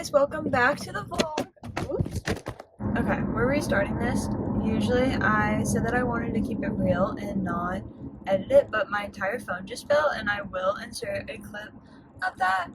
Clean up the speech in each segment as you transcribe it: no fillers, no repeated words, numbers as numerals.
guys, welcome back to the vlog. Oops. Okay, we're restarting this. Usually I said that I wanted to keep it real and not edit it, but my entire phone just fell, and I will insert a clip of that,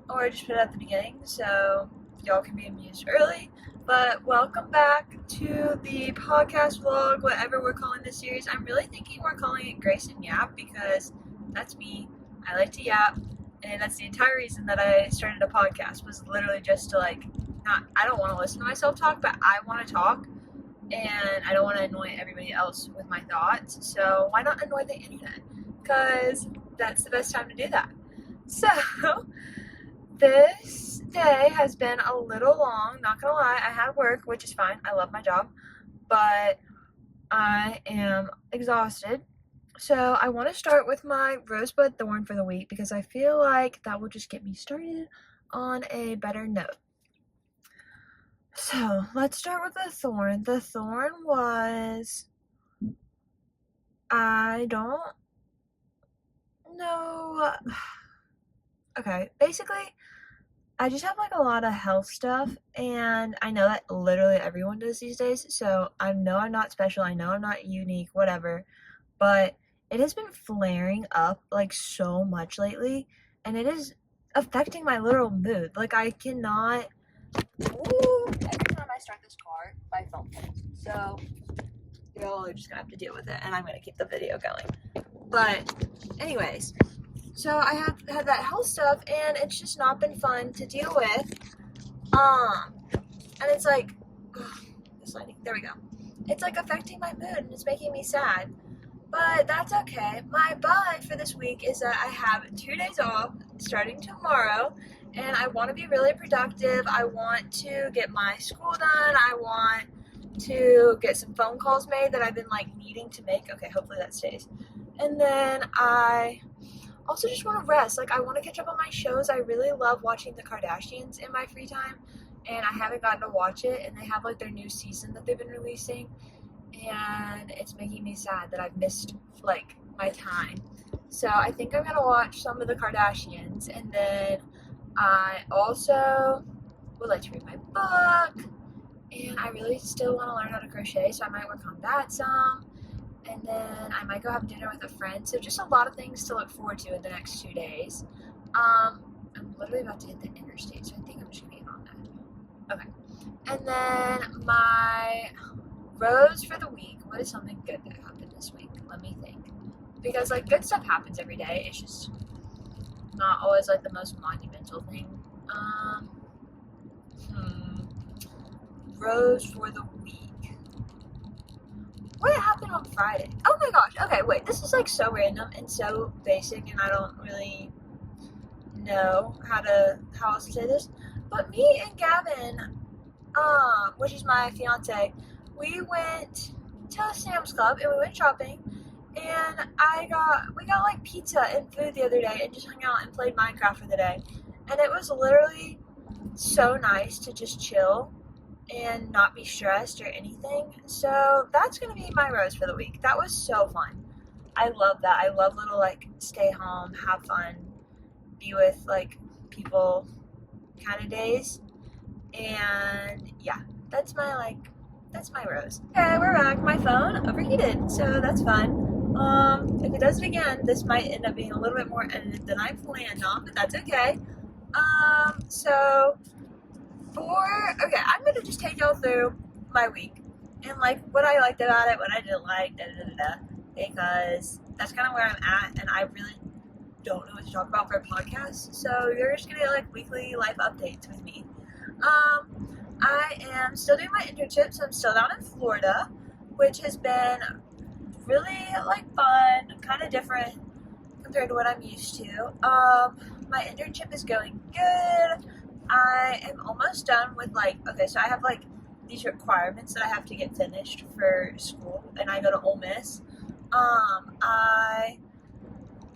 or just put it at the beginning so y'all can be amused early. But welcome back to the podcast vlog, whatever we're calling this series. I'm really thinking we're calling it Grace and Yap because that's me. I like to yap. And that's the entire reason that I started a podcast, was literally just to I don't want to listen to myself talk, but I want to talk, and I don't want to annoy everybody else with my thoughts. So why not annoy the internet? Because that's the best time to do that. So this day has been a little long, not gonna lie. I had work, which is fine. I love my job, but I am exhausted. So I want to start with my rosebud thorn for the week because I feel like that will just get me started on a better note. So let's start with the thorn. The thorn was, I don't know. Okay, basically, I just have a lot of health stuff, and I know that literally everyone does these days. So I know I'm not special. I know I'm not unique, whatever, but it has been flaring up so much lately, and it is affecting my literal mood. I cannot. Ooh, every time I start this car, my phone falls. So y'all are just gonna have to deal with it, and I'm gonna keep the video going. But anyways, so I have had that health stuff, and it's just not been fun to deal with. And it's this lighting. There we go. It's affecting my mood, and it's making me sad. But that's okay. My but for this week is that I have 2 days off starting tomorrow, and I want to be really productive. I want to get my school done. I want to get some phone calls made that I've been needing to make. Okay, hopefully that stays. And then I also just want to rest. I want to catch up on my shows. I really love watching the Kardashians in my free time, and I haven't gotten to watch it, and they have their new season that they've been releasing. And it's making me sad that I've missed my time. So I think I'm gonna watch some of the Kardashians, and then I also would like to read my book, and I really still want to learn how to crochet, so I might work on that some, and then I might go have dinner with a friend. So just a lot of things to look forward to in the next 2 days. I'm literally about to hit the interstate, so I think I'm just gonna get on that. Okay, and then my rose for the week. What is something good that happened this week? Let me think. Because good stuff happens every day. It's just not always the most monumental thing. Rose for the week. What happened on Friday? Oh my gosh. Okay, wait. This is so random and so basic, and I don't really know how else to say this. But me and Gavin, which is my fiance, we went to Sam's Club and we went shopping, and we got pizza and food the other day and just hung out and played Minecraft for the day. And it was literally so nice to just chill and not be stressed or anything. So that's gonna be my rose for the week. That was so fun. I love that. I love little stay home, have fun, be with people kind of days. And yeah, that's my rose. Okay, we're back. My phone overheated, so that's fun. If it does it again, this might end up being a little bit more edited than I planned on, but that's okay. Okay, I'm gonna just take y'all through my week and what I liked about it, what I didn't like, because that's kind of where I'm at, and I really don't know what to talk about for a podcast. So you're just gonna get weekly life updates with me. I am still doing my internship, so I'm still down in Florida, which has been really fun, kind of different compared to what I'm used to. My internship is going good. I am almost done with okay, so I have these requirements that I have to get finished for school, and I go to Ole Miss. I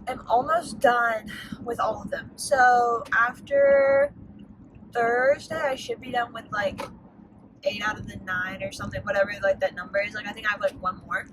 am almost done with all of them. So after Thursday, I should be done with 8 out of the 9 or something, whatever that number is. I think I have one more.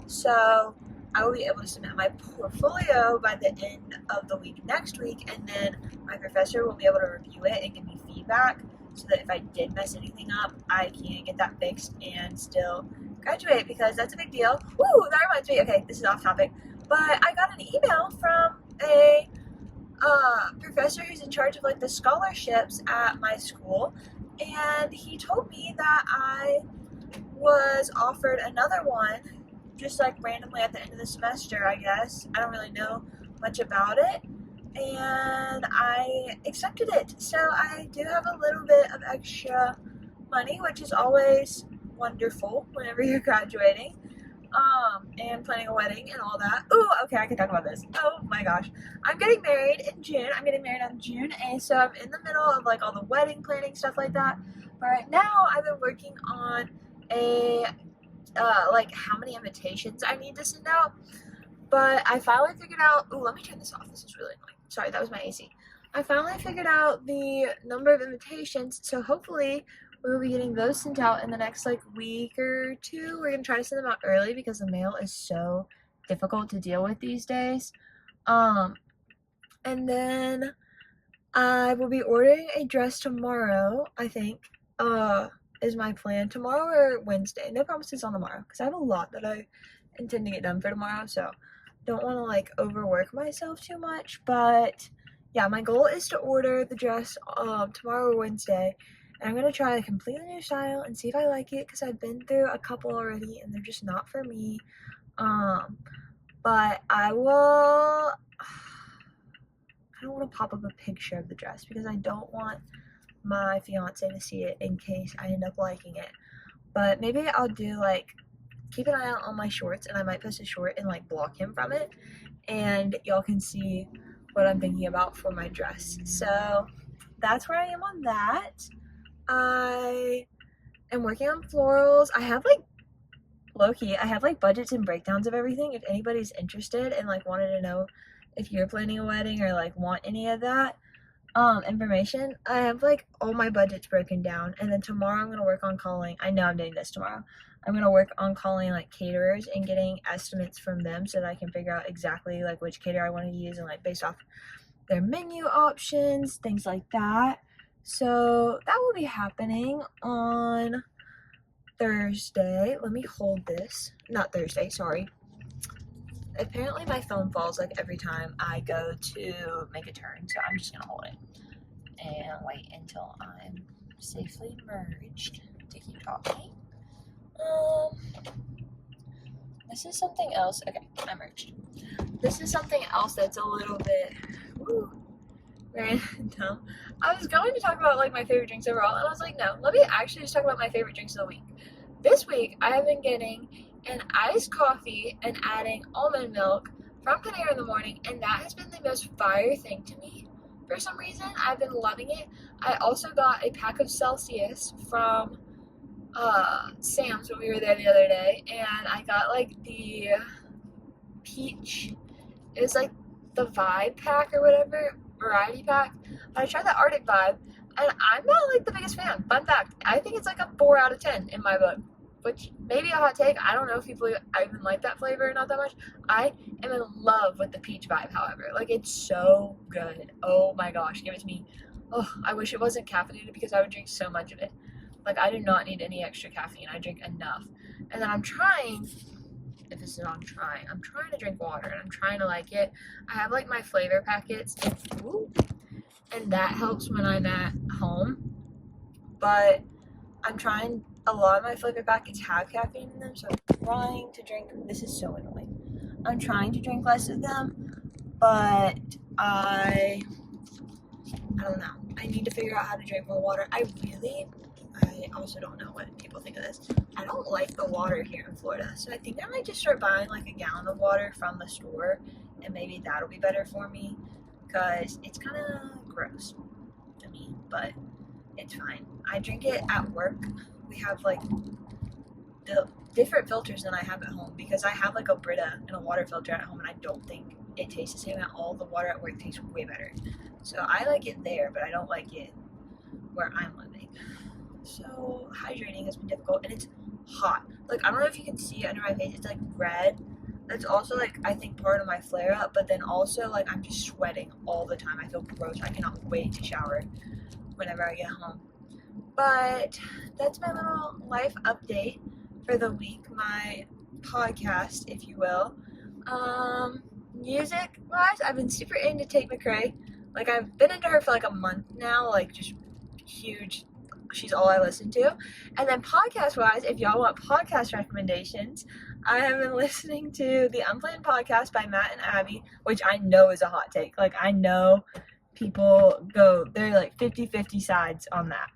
So I will be able to submit my portfolio by the end of the week next week, and then my professor will be able to review it and give me feedback. so that if I did mess anything up, I can get that fixed and still graduate, because that's a big deal. Ooh, that reminds me. Okay, this is off topic, but I got an email from a professor who's in charge of like the scholarships at my school, and he told me that I was offered another one just like randomly at the end of the semester, I guess. I don't really know much about it, and I accepted it. So I do have a little bit of extra money, which is always wonderful whenever you're graduating, and planning a wedding and all that. Ooh, okay, I can talk about this. Oh my gosh. I'm getting married in June. I'm getting married on June 8th, so I'm in the middle of like all the wedding planning stuff like that. But right now, I've been working on a, like how many invitations I need to send out. But I finally figured out, ooh, let me turn this off. This is really annoying. Sorry, that was my AC. I finally figured out the number of invitations, so hopefully we'll be getting those sent out in the next like week or two. We're gonna try to send them out early because the mail is so difficult to deal with these days. And then I will be ordering a dress tomorrow, I think, is my plan. Tomorrow or Wednesday. No promises on tomorrow, because I have a lot that I intend to get done for tomorrow, so don't want to like overwork myself too much. But yeah, my goal is to order the dress tomorrow or Wednesday, and I'm gonna try a completely new style and see if I like it, because I've been through a couple already and they're just not for me. But I will, I don't want to pop up a picture of the dress because I don't want my fiance to see it in case I end up liking it. But maybe I'll do like, keep an eye out on my shorts, and I might post a short and like block him from it, and y'all can see what I'm thinking about for my dress. So that's where I am on that. I am working on florals. I have like, low-key, I have like budgets and breakdowns of everything if anybody's interested and like wanted to know if you're planning a wedding or like want any of that information. I have like all my budgets broken down, and then tomorrow I'm gonna work on calling. I know I'm doing this tomorrow. I'm gonna work on calling like caterers and getting estimates from them so that I can figure out exactly like which caterer I want to use, and like based off their menu options, things like that. So that will be happening on Thursday. Let me hold this. Not Thursday, sorry. Apparently my phone falls like every time I go to make a turn, so I'm just gonna hold it and wait until I'm safely merged to keep talking. This is something else. Okay, I merged. This is something else that's a little bit random. I was going to talk about like my favorite drinks overall, and I was like, no, let me actually just talk about my favorite drinks of the week. This week I have been getting an iced coffee and adding almond milk from Panera in the morning, and that has been the most fire thing to me. For some reason, I've been loving it. I also got a pack of Celsius from Sam's when we were there the other day, and I got like the peach, it was like the Vibe pack or whatever, variety pack. But I tried the Arctic Vibe, and I'm not like the biggest fan. Fun fact, I think it's like a 4 out of 10 in my book, which may be a hot take. I don't know if people even like that flavor, not that much. I am in love with the peach Vibe, however. Like, it's so good. Oh my gosh, give it to me. Oh, I wish it wasn't caffeinated because I would drink so much of it. Like, I do not need any extra caffeine. I drink enough. And then I'm trying, if this is I'm trying to drink water, and I'm trying to like it. I have like my flavor packets, and that helps when I'm at home. But I'm trying, a lot of my flavor packets have caffeine in them, so I'm trying to drink, this is so annoying. I'm trying to drink less of them, but I don't know. I need to figure out how to drink more water. I also don't know what people think of this. I don't like the water here in Florida, so I think I might just start buying like a gallon of water from the store, and maybe that'll be better for me, because it's kind of gross to me, but it's fine. I drink it at work. We have like the different filters than I have at home, because I have like a Brita and a water filter at home, and I don't think it tastes the same at all. The water at work tastes way better. So I like it there, but I don't like it where I'm living. So hydrating has been difficult, and it's hot. Like, I don't know if you can see it under my face, it's like red. That's also like, I think, part of my flare up, but then also like I'm just sweating all the time. I feel gross. I cannot wait to shower whenever I get home. But that's my little life update for the week, my podcast, if you will. Music wise, I've been super into Tate McRae. Like, I've been into her for like a month now, like, just huge. She's all I listen to. And then podcast wise, if y'all want podcast recommendations, I have been listening to the Unplanned Podcast by Matt and Abby, which I know is a hot take. Like, I know people they're like 50-50 sides on that.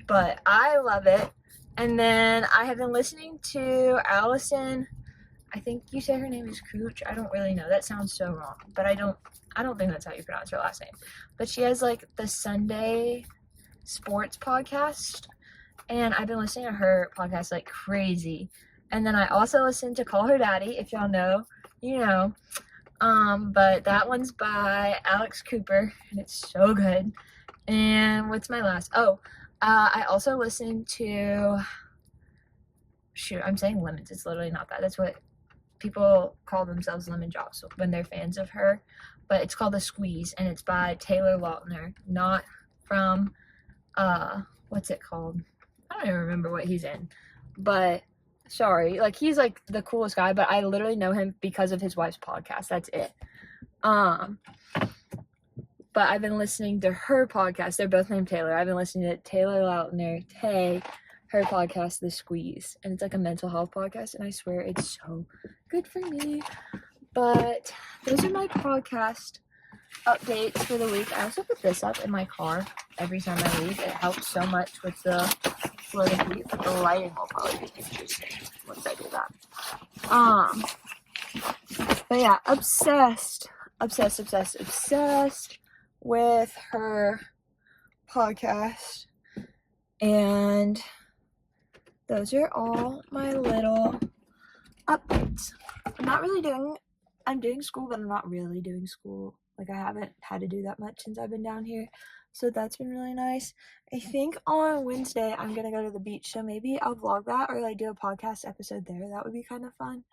But I love it. And then I have been listening to Allison. I think you say her name is Cooch. I don't really know. That sounds so wrong. But I don't think that's how you pronounce her last name. But she has like the Sunday sports podcast. And I've been listening to her podcast like crazy. And then I also listen to Call Her Daddy. If y'all know, you know. But that one's by Alex Cooper. And it's so good. And what's my last? I also listened to, I'm saying Lemons. It's literally not that. That's what people call themselves, Lemon Drops, when they're fans of her. But it's called The Squeeze, and it's by Taylor Lautner, not from, what's it called? I don't even remember what he's in. But, sorry. Like, he's, like, the coolest guy, but I literally know him because of his wife's podcast. That's it. But I've been listening to her podcast. They're both named Taylor. I've been listening to Taylor Lautner, her podcast, The Squeeze. And it's like a mental health podcast. And I swear it's so good for me. But those are my podcast updates for the week. I also put this up in my car every time I leave. It helps so much with the floating heat. But the lighting will probably be interesting once I do that. But yeah, obsessed with her podcast. And those are all my little updates. I'm doing school, but I'm not really doing school. Like, I haven't had to do that much since I've been down here. So that's been really nice. I think on Wednesday I'm gonna go to the beach, so maybe I'll vlog that or like do a podcast episode there. That would be kind of fun.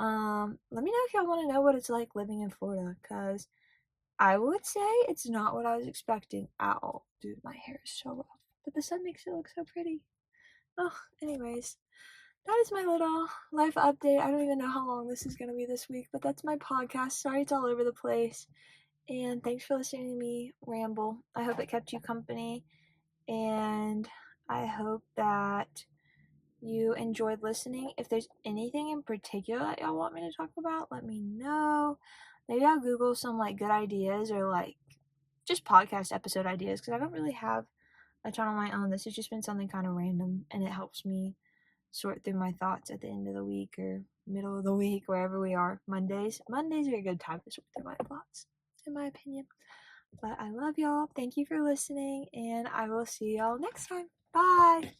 Let me know if y'all want to know what it's like living in Florida, because I would say it's not what I was expecting at all. Dude, my hair is so rough, but the sun makes it look so pretty. Oh, anyways, that is my little life update. I don't even know how long this is going to be this week, but that's my podcast. Sorry it's all over the place, and thanks for listening to me ramble. I hope it kept you company, and I hope that you enjoyed listening. If there's anything in particular that y'all want me to talk about, let me know. Maybe I'll Google some like good ideas or like just podcast episode ideas, because I don't really have a ton on my own. This has just been something kind of random, and it helps me sort through my thoughts at the end of the week or middle of the week, wherever we are. Mondays are a good time to sort through my thoughts, in my opinion. But I love y'all. Thank you for listening, and I will see y'all next time. Bye.